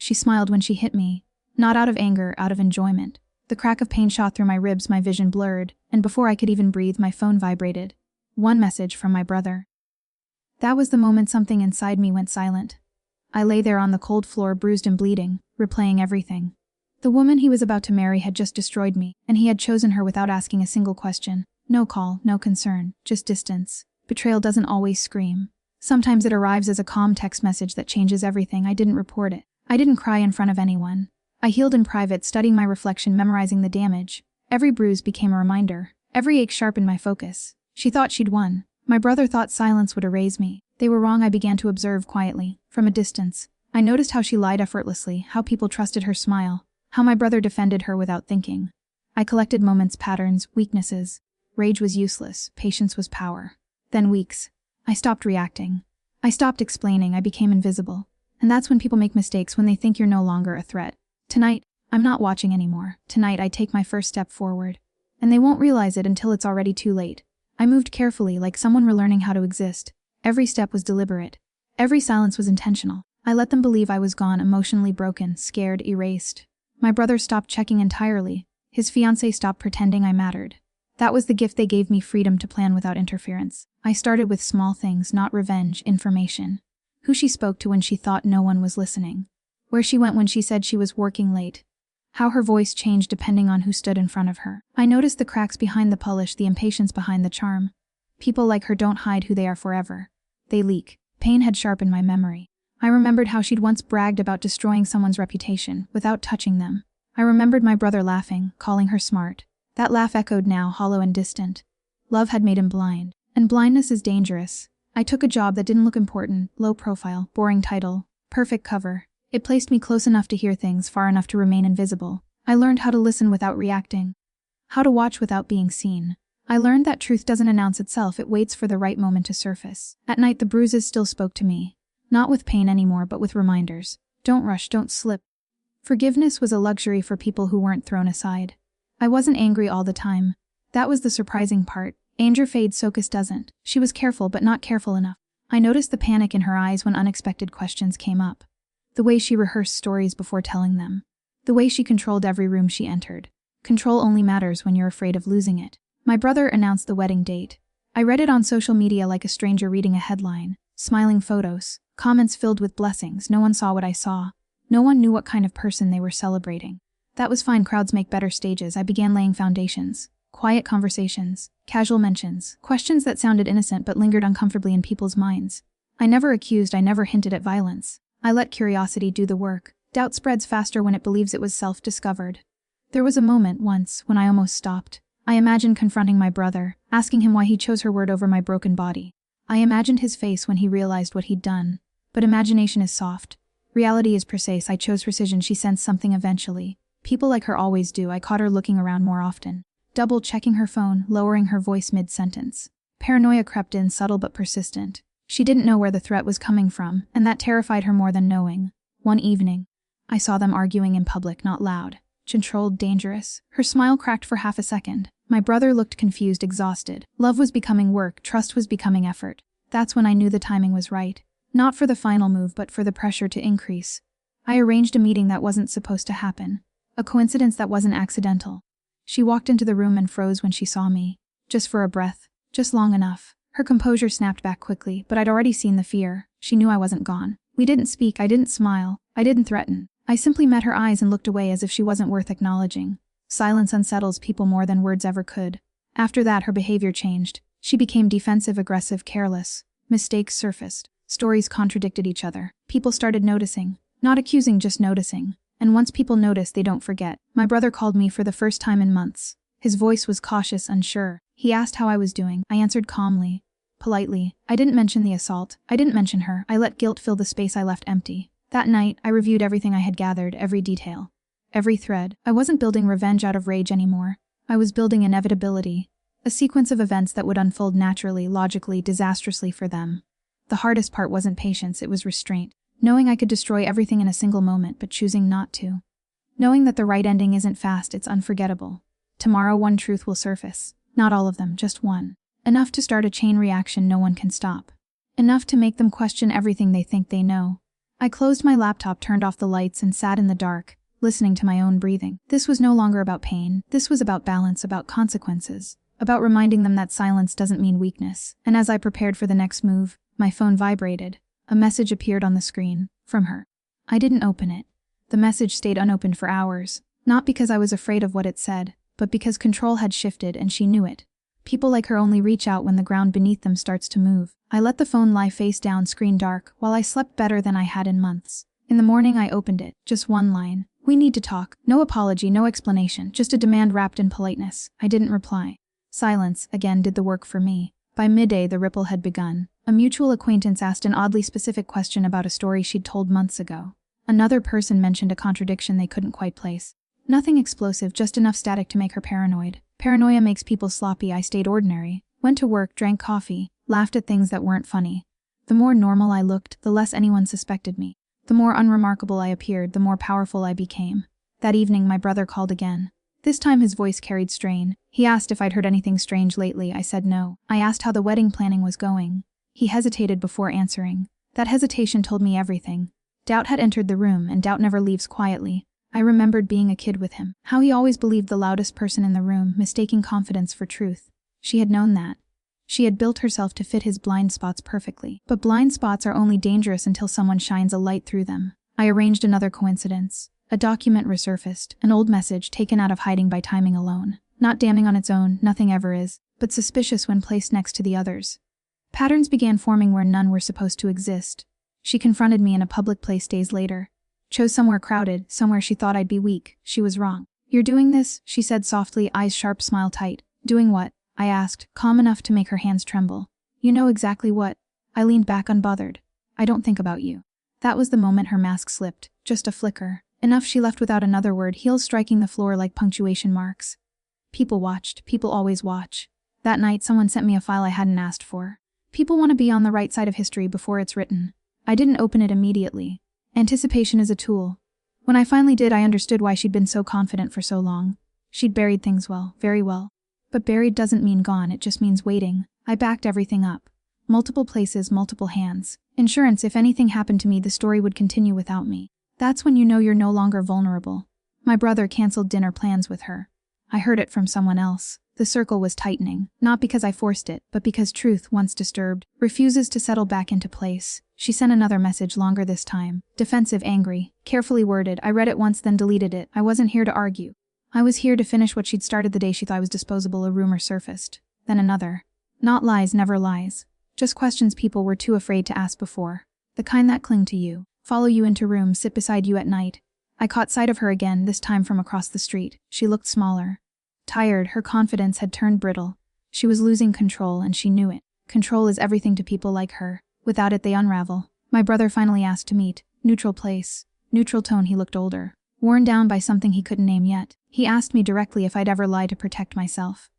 She smiled when she hit me. Not out of anger, out of enjoyment. The crack of pain shot through my ribs, my vision blurred, and before I could even breathe, my phone vibrated. One message from my brother. That was the moment something inside me went silent. I lay there on the cold floor, bruised and bleeding, replaying everything. The woman he was about to marry had just destroyed me, and he had chosen her without asking a single question. No call, no concern, just distance. Betrayal doesn't always scream. Sometimes it arrives as a calm text message that changes everything. I didn't report it. I didn't cry in front of anyone. I healed in private, studying my reflection, memorizing the damage. Every bruise became a reminder. Every ache sharpened my focus. She thought she'd won. My brother thought silence would erase me. They were wrong. I began to observe quietly, from a distance. I noticed how she lied effortlessly, how people trusted her smile, how my brother defended her without thinking. I collected moments, patterns, weaknesses. Rage was useless, patience was power. Then weeks. I stopped reacting. I stopped explaining. I became invisible. And that's when people make mistakes, when they think you're no longer a threat. Tonight, I'm not watching anymore. Tonight, I take my first step forward. And they won't realize it until it's already too late. I moved carefully, like someone relearning how to exist. Every step was deliberate. Every silence was intentional. I let them believe I was gone, emotionally broken, scared, erased. My brother stopped checking entirely. His fiancée stopped pretending I mattered. That was the gift they gave me, freedom to plan without interference. I started with small things, not revenge, information. Who she spoke to when she thought no one was listening. Where she went when she said she was working late. How her voice changed depending on who stood in front of her. I noticed the cracks behind the polish, the impatience behind the charm. People like her don't hide who they are forever. They leak. Pain had sharpened my memory. I remembered how she'd once bragged about destroying someone's reputation, without touching them. I remembered my brother laughing, calling her smart. That laugh echoed now, hollow and distant. Love had made him blind. And blindness is dangerous. I took a job that didn't look important, low profile, boring title, perfect cover. It placed me close enough to hear things, far enough to remain invisible. I learned how to listen without reacting. How to watch without being seen. I learned that truth doesn't announce itself, it waits for the right moment to surface. At night, the bruises still spoke to me. Not with pain anymore, but with reminders. Don't rush, don't slip. Forgiveness was a luxury for people who weren't thrown aside. I wasn't angry all the time. That was the surprising part. Anger fades, Sokas doesn't. She was careful, but not careful enough. I noticed the panic in her eyes when unexpected questions came up. The way she rehearsed stories before telling them. The way she controlled every room she entered. Control only matters when you're afraid of losing it. My brother announced the wedding date. I read it on social media like a stranger reading a headline. Smiling photos. Comments filled with blessings. No one saw what I saw. No one knew what kind of person they were celebrating. That was fine, crowds make better stages. I began laying foundations. Quiet conversations. Casual mentions. Questions that sounded innocent but lingered uncomfortably in people's minds. I never accused, I never hinted at violence. I let curiosity do the work. Doubt spreads faster when it believes it was self-discovered. There was a moment once when I almost stopped. I imagined confronting my brother, asking him why he chose her word over my broken body. I imagined his face when he realized what he'd done. But imagination is soft. Reality is precise. I chose precision. She sensed something eventually. People like her always do. I caught her looking around more often. Double-checking her phone, lowering her voice mid-sentence. Paranoia crept in, subtle but persistent. She didn't know where the threat was coming from, and that terrified her more than knowing. One evening, I saw them arguing in public, not loud. Controlled, dangerous. Her smile cracked for half a second. My brother looked confused, exhausted. Love was becoming work, trust was becoming effort. That's when I knew the timing was right. Not for the final move, but for the pressure to increase. I arranged a meeting that wasn't supposed to happen. A coincidence that wasn't accidental. She walked into the room and froze when she saw me. Just for a breath. Just long enough. Her composure snapped back quickly, but I'd already seen the fear. She knew I wasn't gone. We didn't speak, I didn't smile. I didn't threaten. I simply met her eyes and looked away as if she wasn't worth acknowledging. Silence unsettles people more than words ever could. After that, her behavior changed. She became defensive, aggressive, careless. Mistakes surfaced. Stories contradicted each other. People started noticing. Not accusing, just noticing. And once people notice, they don't forget. My brother called me for the first time in months. His voice was cautious, unsure. He asked how I was doing. I answered calmly. Politely. I didn't mention the assault. I didn't mention her. I let guilt fill the space I left empty. That night, I reviewed everything I had gathered, every detail. Every thread. I wasn't building revenge out of rage anymore. I was building inevitability. A sequence of events that would unfold naturally, logically, disastrously for them. The hardest part wasn't patience, it was restraint. Knowing I could destroy everything in a single moment, but choosing not to. Knowing that the right ending isn't fast, it's unforgettable. Tomorrow one truth will surface. Not all of them, just one. Enough to start a chain reaction no one can stop. Enough to make them question everything they think they know. I closed my laptop, turned off the lights, and sat in the dark, listening to my own breathing. This was no longer about pain. This was about balance, about consequences, about reminding them that silence doesn't mean weakness. And as I prepared for the next move, my phone vibrated. A message appeared on the screen, from her. I didn't open it. The message stayed unopened for hours, not because I was afraid of what it said, but because control had shifted and she knew it. People like her only reach out when the ground beneath them starts to move. I let the phone lie face down, screen dark, while I slept better than I had in months. In the morning I opened it, just one line. "We need to talk." No apology, no explanation, just a demand wrapped in politeness. I didn't reply. Silence, again, did the work for me. By midday the ripple had begun. A mutual acquaintance asked an oddly specific question about a story she'd told months ago. Another person mentioned a contradiction they couldn't quite place. Nothing explosive, just enough static to make her paranoid. Paranoia makes people sloppy. I stayed ordinary. Went to work, drank coffee, laughed at things that weren't funny. The more normal I looked, the less anyone suspected me. The more unremarkable I appeared, the more powerful I became. That evening my brother called again. This time his voice carried strain. He asked if I'd heard anything strange lately. I said no. I asked how the wedding planning was going. He hesitated before answering. That hesitation told me everything. Doubt had entered the room, and doubt never leaves quietly. I remembered being a kid with him. How he always believed the loudest person in the room, mistaking confidence for truth. She had known that. She had built herself to fit his blind spots perfectly. But blind spots are only dangerous until someone shines a light through them. I arranged another coincidence. A document resurfaced, an old message taken out of hiding by timing alone. Not damning on its own, nothing ever is, but suspicious when placed next to the others. Patterns began forming where none were supposed to exist. She confronted me in a public place days later. Chose somewhere crowded, somewhere she thought I'd be weak. She was wrong. "You're doing this?" she said softly, eyes sharp, smile tight. "Doing what?" I asked, calm enough to make her hands tremble. "You know exactly what." I leaned back unbothered. "I don't think about you." That was the moment her mask slipped, just a flicker. Enough she left without another word, heels striking the floor like punctuation marks. People watched, people always watch. That night someone sent me a file I hadn't asked for. People want to be on the right side of history before it's written. I didn't open it immediately. Anticipation is a tool. When I finally did, I understood why she'd been so confident for so long. She'd buried things well, very well. But buried doesn't mean gone, it just means waiting. I backed everything up. Multiple places, multiple hands. Insurance, if anything happened to me, the story would continue without me. That's when you know you're no longer vulnerable. My brother canceled dinner plans with her. I heard it from someone else. The circle was tightening, not because I forced it, but because truth, once disturbed, refuses to settle back into place. She sent another message, longer this time. Defensive, angry, carefully worded. I read it once, then deleted it. I wasn't here to argue. I was here to finish what she'd started the day she thought I was disposable. A rumor surfaced. Then another. Not lies, never lies. Just questions people were too afraid to ask before. The kind that cling to you, follow you into rooms, sit beside you at night. I caught sight of her again, this time from across the street. She looked smaller. Tired, her confidence had turned brittle. She was losing control, and she knew it. Control is everything to people like her. Without it, they unravel. My brother finally asked to meet. Neutral place. Neutral tone. He looked older. Worn down by something he couldn't name yet. He asked me directly if I'd ever lie to protect myself.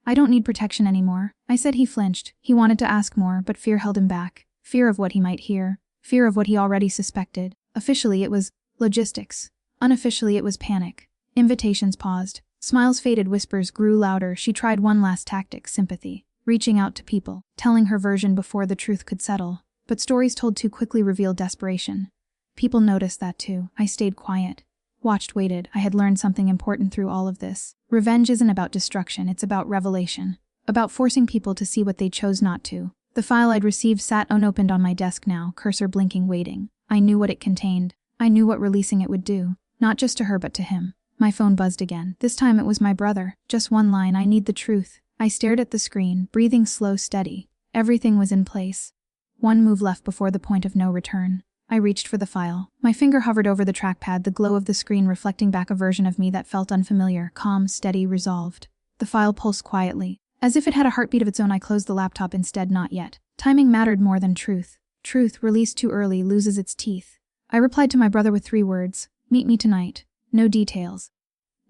"I don't need protection anymore," I said. He flinched. He wanted to ask more, but fear held him back. Fear of what he might hear. Fear of what he already suspected. Officially, it was logistics. Unofficially, it was panic. Invitations paused. Smiles faded, whispers grew louder. She tried one last tactic, sympathy. Reaching out to people, telling her version before the truth could settle. But stories told too quickly revealed desperation. People noticed that too. I stayed quiet. Watched, waited. I had learned something important through all of this. Revenge isn't about destruction, it's about revelation. About forcing people to see what they chose not to. The file I'd received sat unopened on my desk now, cursor blinking, waiting. I knew what it contained. I knew what releasing it would do. Not just to her, but to him. My phone buzzed again. This time it was my brother. Just one line: "I need the truth." I stared at the screen, breathing slow, steady. Everything was in place. One move left before the point of no return. I reached for the file. My finger hovered over the trackpad, the glow of the screen reflecting back a version of me that felt unfamiliar, calm, steady, resolved. The file pulsed quietly. As if it had a heartbeat of its own, I closed the laptop instead. Not yet. Timing mattered more than truth. Truth, released too early, loses its teeth. I replied to my brother with 3 words. "Meet me tonight." No details.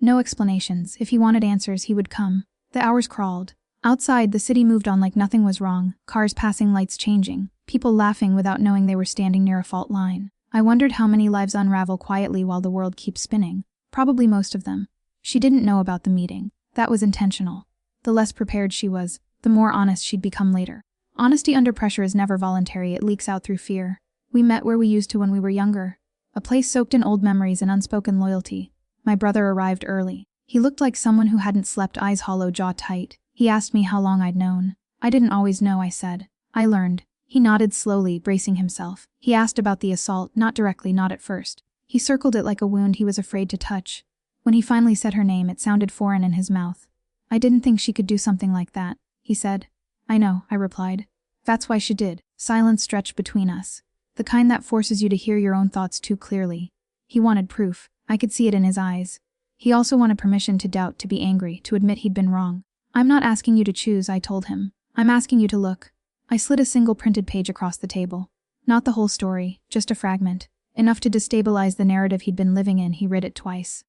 No explanations. If he wanted answers, he would come. The hours crawled. Outside, the city moved on like nothing was wrong. Cars passing, lights changing. People laughing without knowing they were standing near a fault line. I wondered how many lives unravel quietly while the world keeps spinning. Probably most of them. She didn't know about the meeting. That was intentional. The less prepared she was, the more honest she'd become later. Honesty under pressure is never voluntary, it leaks out through fear. We met where we used to when we were younger. A place soaked in old memories and unspoken loyalty. My brother arrived early. He looked like someone who hadn't slept, eyes hollow, jaw tight. He asked me how long I'd known. I didn't always know, I said. I learned. He nodded slowly, bracing himself. He asked about the assault, not directly, not at first. He circled it like a wound he was afraid to touch. When he finally said her name, it sounded foreign in his mouth. I didn't think she could do something like that, he said. I know, I replied. That's why she did. Silence stretched between us. The kind that forces you to hear your own thoughts too clearly. He wanted proof. I could see it in his eyes. He also wanted permission to doubt, to be angry, to admit he'd been wrong. I'm not asking you to choose, I told him. I'm asking you to look. I slid a single printed page across the table. Not the whole story, just a fragment. Enough to destabilize the narrative he'd been living in. He read it twice.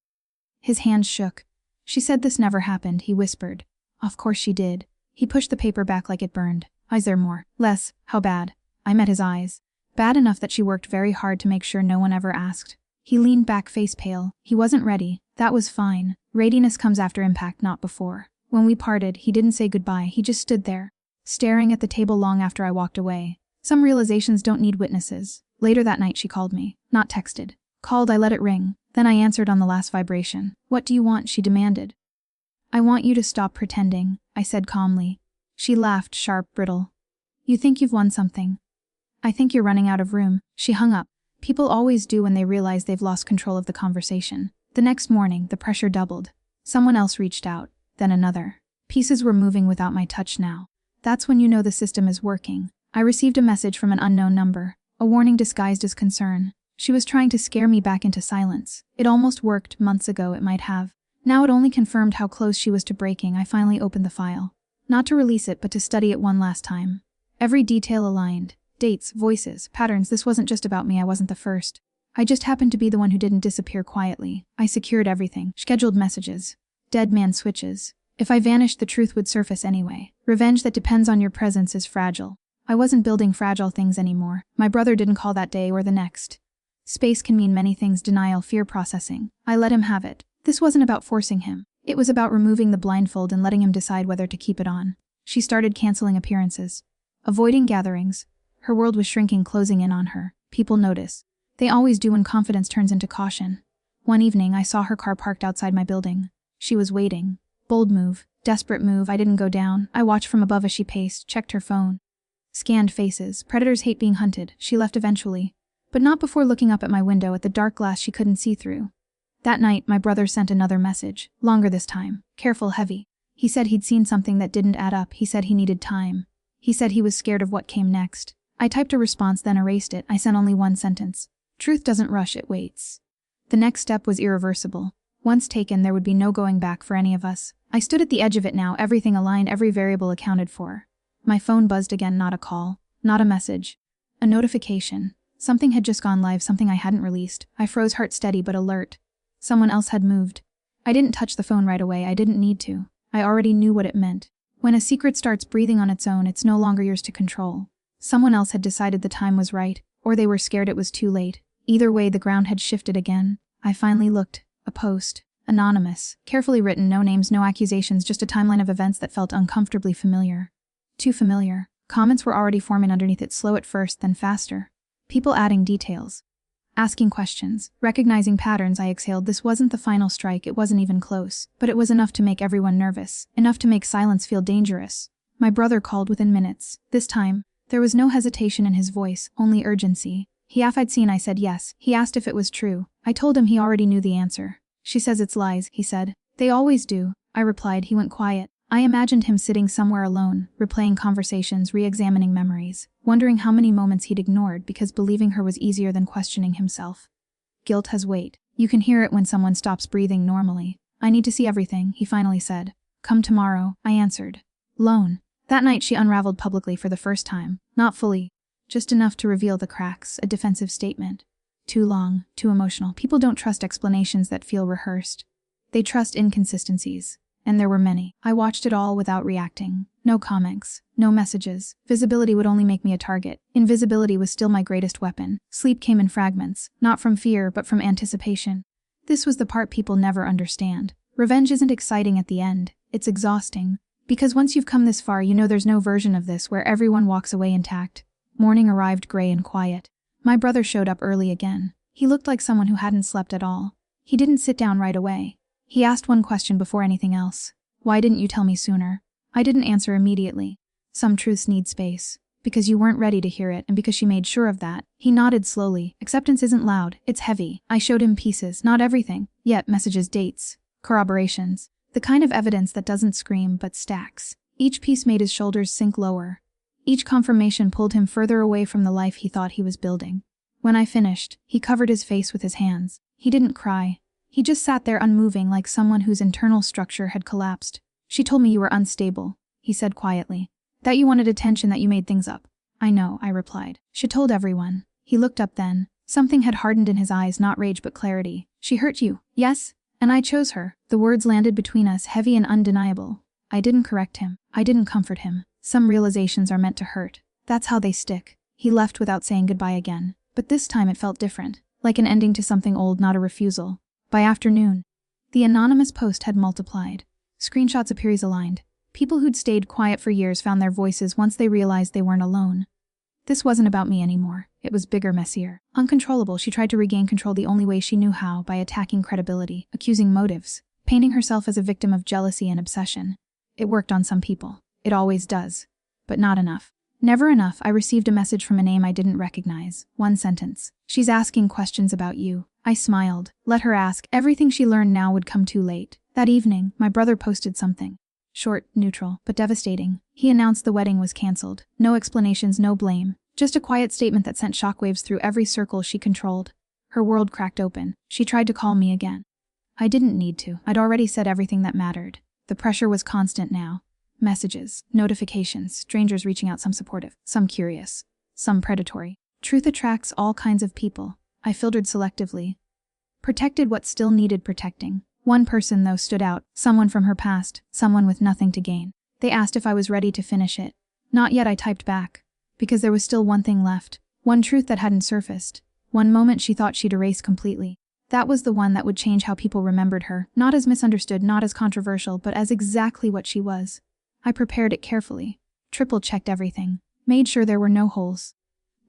His hands shook. She said this never happened, he whispered. Of course she did. He pushed the paper back like it burned. Is there more? Less? How bad? I met his eyes. Bad enough that she worked very hard to make sure no one ever asked. He leaned back, face pale. He wasn't ready. That was fine. Readiness comes after impact, not before. When we parted, he didn't say goodbye. He just stood there, staring at the table long after I walked away. Some realizations don't need witnesses. Later that night she called me. Not texted. Called, I let it ring. Then I answered on the last vibration. What do you want? She demanded. I want you to stop pretending, I said calmly. She laughed, sharp, brittle. You think you've won something. I think you're running out of room. She hung up. People always do when they realize they've lost control of the conversation. The next morning, the pressure doubled. Someone else reached out, then another. Pieces were moving without my touch now. That's when you know the system is working. I received a message from an unknown number, a warning disguised as concern. She was trying to scare me back into silence. It almost worked. Months ago it might have. Now it only confirmed how close she was to breaking. I finally opened the file. Not to release it, but to study it one last time. Every detail aligned. Dates, voices, patterns. This wasn't just about me. I wasn't the first. I just happened to be the one who didn't disappear quietly. I secured everything. Scheduled messages. Dead man switches. If I vanished, the truth would surface anyway. Revenge that depends on your presence is fragile. I wasn't building fragile things anymore. My brother didn't call that day or the next. Space can mean many things: denial, fear, processing. I let him have it. This wasn't about forcing him. It was about removing the blindfold and letting him decide whether to keep it on. She started canceling appearances. Avoiding gatherings. Her world was shrinking, closing in on her. People notice. They always do when confidence turns into caution. One evening, I saw her car parked outside my building. She was waiting. Bold move. Desperate move. I didn't go down. I watched from above as she paced, checked her phone. Scanned faces. Predators hate being hunted. She left eventually. But not before looking up at my window at the dark glass she couldn't see through. That night, my brother sent another message. Longer this time. Careful, heavy. He said he'd seen something that didn't add up. He said he needed time. He said he was scared of what came next. I typed a response, then erased it. I sent only one sentence. Truth doesn't rush, it waits. The next step was irreversible. Once taken, there would be no going back for any of us. I stood at the edge of it now, everything aligned, every variable accounted for. My phone buzzed again, not a call, not a message. A notification. Something had just gone live, something I hadn't released. I froze, heart steady but alert. Someone else had moved. I didn't touch the phone right away. I didn't need to. I already knew what it meant. When a secret starts breathing on its own, it's no longer yours to control. Someone else had decided the time was right, or they were scared it was too late. Either way, the ground had shifted again. I finally looked. A post. Anonymous. Carefully written, no names, no accusations, just a timeline of events that felt uncomfortably familiar. Too familiar. Comments were already forming underneath it, slow at first, then faster. People adding details. Asking questions. Recognizing patterns. I exhaled. This wasn't the final strike, it wasn't even close. But it was enough to make everyone nervous. Enough to make silence feel dangerous. My brother called within minutes. This time, there was no hesitation in his voice, only urgency. He asked if I'd seen. I said yes. He asked if it was true. I told him he already knew the answer. She says it's lies, he said. They always do, I replied. He went quiet. I imagined him sitting somewhere alone, replaying conversations, re-examining memories, wondering how many moments he'd ignored because believing her was easier than questioning himself. Guilt has weight. You can hear it when someone stops breathing normally. I need to see everything, he finally said. Come tomorrow, I answered. Lone. That night she unraveled publicly for the first time. Not fully. Just enough to reveal the cracks, a defensive statement. Too long, too emotional. People don't trust explanations that feel rehearsed. They trust inconsistencies. And there were many. I watched it all without reacting. No comments, no messages. Visibility would only make me a target. Invisibility was still my greatest weapon. Sleep came in fragments, not from fear, but from anticipation. This was the part people never understand. Revenge isn't exciting at the end. It's exhausting. Because once you've come this far, you know there's no version of this where everyone walks away intact. Morning arrived, gray and quiet. My brother showed up early again. He looked like someone who hadn't slept at all. He didn't sit down right away. He asked one question before anything else. Why didn't you tell me sooner? I didn't answer immediately. Some truths need space. Because you weren't ready to hear it, and because she made sure of that. He nodded slowly. Acceptance isn't loud, it's heavy. I showed him pieces, not everything. Yet, messages, dates, corroborations. The kind of evidence that doesn't scream but stacks. Each piece made his shoulders sink lower. Each confirmation pulled him further away from the life he thought he was building. When I finished, he covered his face with his hands. He didn't cry. He just sat there unmoving like someone whose internal structure had collapsed. She told me you were unstable, he said quietly. That you wanted attention, that you made things up. I know, I replied. She told everyone. He looked up then. Something had hardened in his eyes, not rage but clarity. She hurt you, yes? And I chose her. The words landed between us, heavy and undeniable. I didn't correct him. I didn't comfort him. Some realizations are meant to hurt. That's how they stick. He left without saying goodbye again. But this time it felt different. Like an ending to something old, not a refusal. By afternoon, the anonymous post had multiplied. Screenshots appears aligned. People who'd stayed quiet for years found their voices once they realized they weren't alone. This wasn't about me anymore. It was bigger, messier. Uncontrollable, she tried to regain control the only way she knew how, by attacking credibility, accusing motives, painting herself as a victim of jealousy and obsession. It worked on some people. It always does. But not enough. Never enough. I received a message from a name I didn't recognize. One sentence. She's asking questions about you. I smiled. Let her ask. Everything she learned now would come too late. That evening, my brother posted something. Short, neutral, but devastating. He announced the wedding was cancelled. No explanations, no blame. Just a quiet statement that sent shockwaves through every circle she controlled. Her world cracked open. She tried to call me again. I didn't need to. I'd already said everything that mattered. The pressure was constant now. Messages, notifications, strangers reaching out, some supportive, some curious, some predatory. Truth attracts all kinds of people. I filtered selectively. Protected what still needed protecting. One person, though, stood out, someone from her past, someone with nothing to gain. They asked if I was ready to finish it. Not yet, I typed back. Because there was still one thing left. One truth that hadn't surfaced. One moment she thought she'd erase completely. That was the one that would change how people remembered her, not as misunderstood, not as controversial, but as exactly what she was. I prepared it carefully. Triple-checked everything. Made sure there were no holes.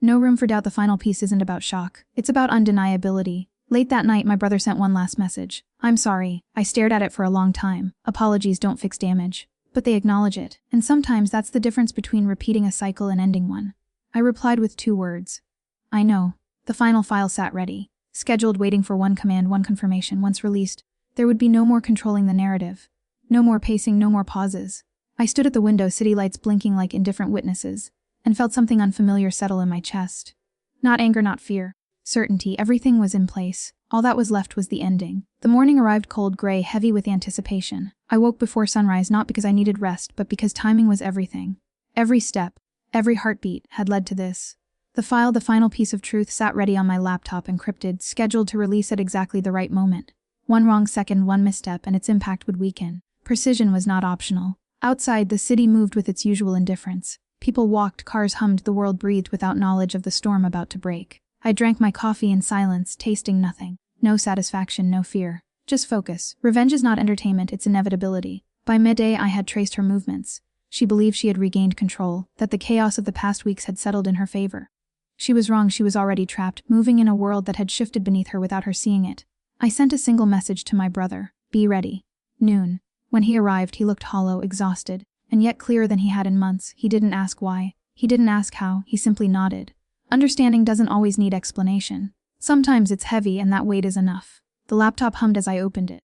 No room for doubt. The final piece isn't about shock. It's about undeniability. Late that night, my brother sent one last message. I'm sorry. I stared at it for a long time. Apologies don't fix damage. But they acknowledge it. And sometimes that's the difference between repeating a cycle and ending one. I replied with 2 words. I know. The final file sat ready. Scheduled, waiting for one command, one confirmation. Once released, there would be no more controlling the narrative. No more pacing, no more pauses. I stood at the window, city lights blinking like indifferent witnesses, and felt something unfamiliar settle in my chest. Not anger, not fear. Certainty. Everything was in place. All that was left was the ending. The morning arrived cold, gray, heavy with anticipation. I woke before sunrise, not because I needed rest, but because timing was everything. Every step, every heartbeat had led to this. The file, the final piece of truth, sat ready on my laptop, encrypted, scheduled to release at exactly the right moment. One wrong second, one misstep, and its impact would weaken. Precision was not optional. Outside, the city moved with its usual indifference. People walked, cars hummed, the world breathed without knowledge of the storm about to break. I drank my coffee in silence, tasting nothing. No satisfaction, no fear. Just focus. Revenge is not entertainment, it's inevitability. By midday, I had traced her movements. She believed she had regained control, that the chaos of the past weeks had settled in her favor. She was wrong. She was already trapped, moving in a world that had shifted beneath her without her seeing it. I sent a single message to my brother. Be ready. Noon. When he arrived, he looked hollow, exhausted, and yet clearer than he had in months. He didn't ask why. He didn't ask how. He simply nodded. Understanding doesn't always need explanation. Sometimes it's heavy, and that weight is enough. The laptop hummed as I opened it.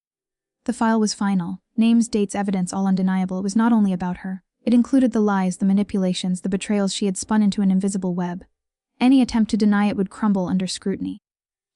The file was final. Names, dates, evidence, all undeniable. It was not only about her. It included the lies, the manipulations, the betrayals she had spun into an invisible web. Any attempt to deny it would crumble under scrutiny.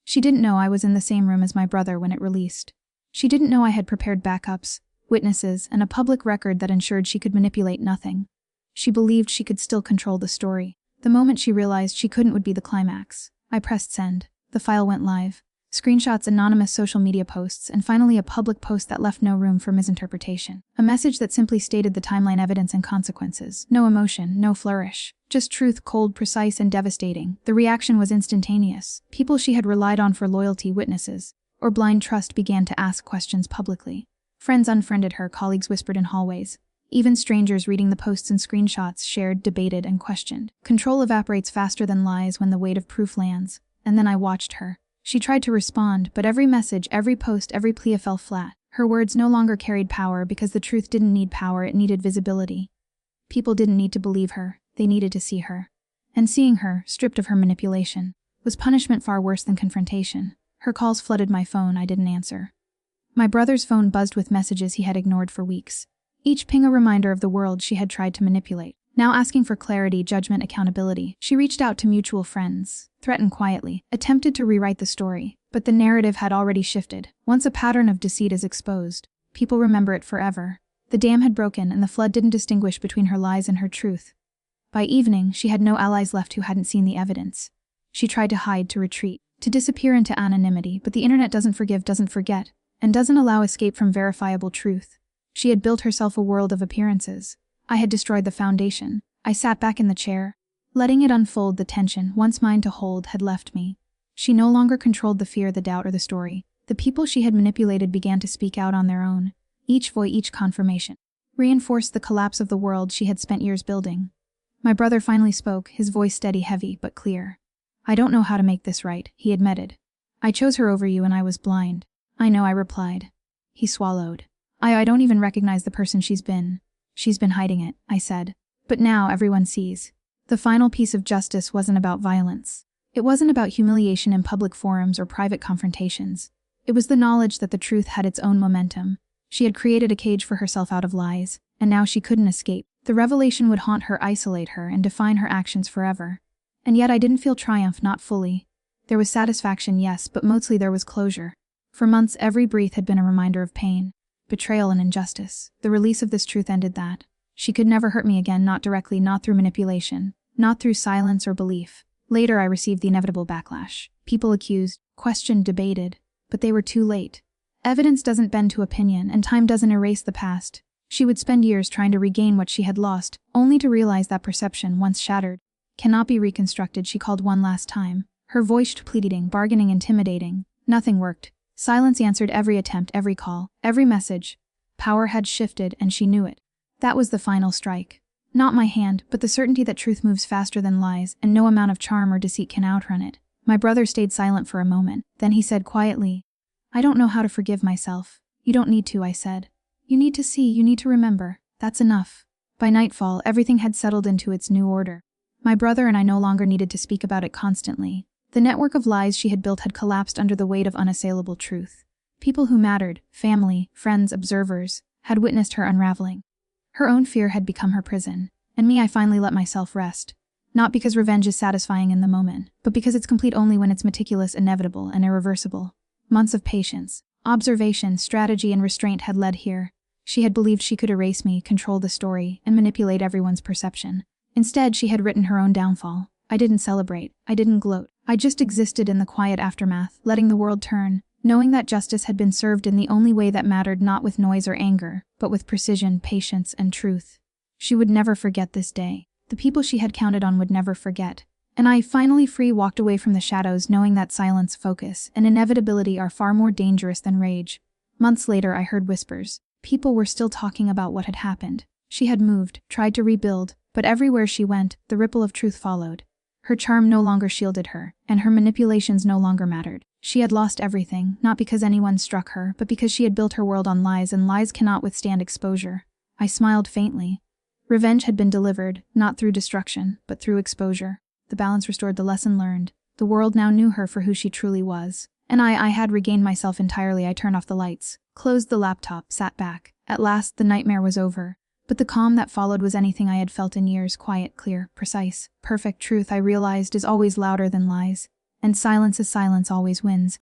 She didn't know I was in the same room as my brother when it released. She didn't know I had prepared backups, witnesses, and a public record that ensured she could manipulate nothing. She believed she could still control the story. The moment she realized she couldn't would be the climax. I pressed send. The file went live. Screenshots, anonymous social media posts, and finally a public post that left no room for misinterpretation. A message that simply stated the timeline, evidence, and consequences. No emotion, no flourish. Just truth, cold, precise, and devastating. The reaction was instantaneous. People she had relied on for loyalty, witnesses, or blind trust began to ask questions publicly. Friends unfriended her, colleagues whispered in hallways. Even strangers reading the posts and screenshots shared, debated, and questioned. Control evaporates faster than lies when the weight of proof lands. And then I watched her. She tried to respond, but every message, every post, every plea fell flat. Her words no longer carried power because the truth didn't need power, it needed visibility. People didn't need to believe her, they needed to see her. And seeing her, stripped of her manipulation, was punishment far worse than confrontation. Her calls flooded my phone, I didn't answer. My brother's phone buzzed with messages he had ignored for weeks. Each ping a reminder of the world she had tried to manipulate. Now asking for clarity, judgment, accountability, she reached out to mutual friends, threatened quietly, attempted to rewrite the story, but the narrative had already shifted. Once a pattern of deceit is exposed, people remember it forever. The dam had broken and the flood didn't distinguish between her lies and her truth. By evening, she had no allies left who hadn't seen the evidence. She tried to hide, to retreat, to disappear into anonymity, but the internet doesn't forgive, doesn't forget, and doesn't allow escape from verifiable truth. She had built herself a world of appearances. I had destroyed the foundation. I sat back in the chair, letting it unfold. The tension, once mine to hold, had left me. She no longer controlled the fear, the doubt, or the story. The people she had manipulated began to speak out on their own. Each voice, each confirmation, reinforced the collapse of the world she had spent years building. My brother finally spoke, his voice steady, heavy, but clear. "I don't know how to make this right," he admitted. "I chose her over you and I was blind." "I know," I replied. He swallowed. I don't even recognize the person she's been. She's been hiding it," I said. "But now everyone sees." The final piece of justice wasn't about violence. It wasn't about humiliation in public forums or private confrontations. It was the knowledge that the truth had its own momentum. She had created a cage for herself out of lies, and now she couldn't escape. The revelation would haunt her, isolate her, and define her actions forever. And yet I didn't feel triumph, not fully. There was satisfaction, yes, but mostly there was closure. For months, every breath had been a reminder of pain, betrayal, and injustice. The release of this truth ended that. She could never hurt me again, not directly, not through manipulation, not through silence or belief. Later I received the inevitable backlash. People accused, questioned, debated, but they were too late. Evidence doesn't bend to opinion, and time doesn't erase the past. She would spend years trying to regain what she had lost, only to realize that perception, once shattered, cannot be reconstructed. She called one last time, her voice pleading, bargaining, intimidating. Nothing worked. Silence answered every attempt, every call, every message. Power had shifted, and she knew it. That was the final strike. Not my hand, but the certainty that truth moves faster than lies, and no amount of charm or deceit can outrun it. My brother stayed silent for a moment. Then he said quietly, "I don't know how to forgive myself." "You don't need to," I said. "You need to see, you need to remember. That's enough." By nightfall, everything had settled into its new order. My brother and I no longer needed to speak about it constantly. The network of lies she had built had collapsed under the weight of unassailable truth. People who mattered, family, friends, observers, had witnessed her unraveling. Her own fear had become her prison, and me, I finally let myself rest. Not because revenge is satisfying in the moment, but because it's complete only when it's meticulous, inevitable, and irreversible. Months of patience, observation, strategy, and restraint had led here. She had believed she could erase me, control the story, and manipulate everyone's perception. Instead, she had written her own downfall. I didn't celebrate. I didn't gloat. I just existed in the quiet aftermath, letting the world turn, knowing that justice had been served in the only way that mattered, not with noise or anger, but with precision, patience, and truth. She would never forget this day. The people she had counted on would never forget. And I, finally free, walked away from the shadows, knowing that silence, focus, and inevitability are far more dangerous than rage. Months later, I heard whispers. People were still talking about what had happened. She had moved, tried to rebuild, but everywhere she went, the ripple of truth followed. Her charm no longer shielded her, and her manipulations no longer mattered. She had lost everything, not because anyone struck her, but because she had built her world on lies, and lies cannot withstand exposure. I smiled faintly. Revenge had been delivered, not through destruction, but through exposure. The balance restored, the lesson learned. The world now knew her for who she truly was. And I had regained myself entirely. I turned off the lights, closed the laptop, sat back. At last, the nightmare was over. But the calm that followed was anything I had felt in years. Quiet, clear, precise, perfect truth, I realized, is always louder than lies. And silence is silence, always wins.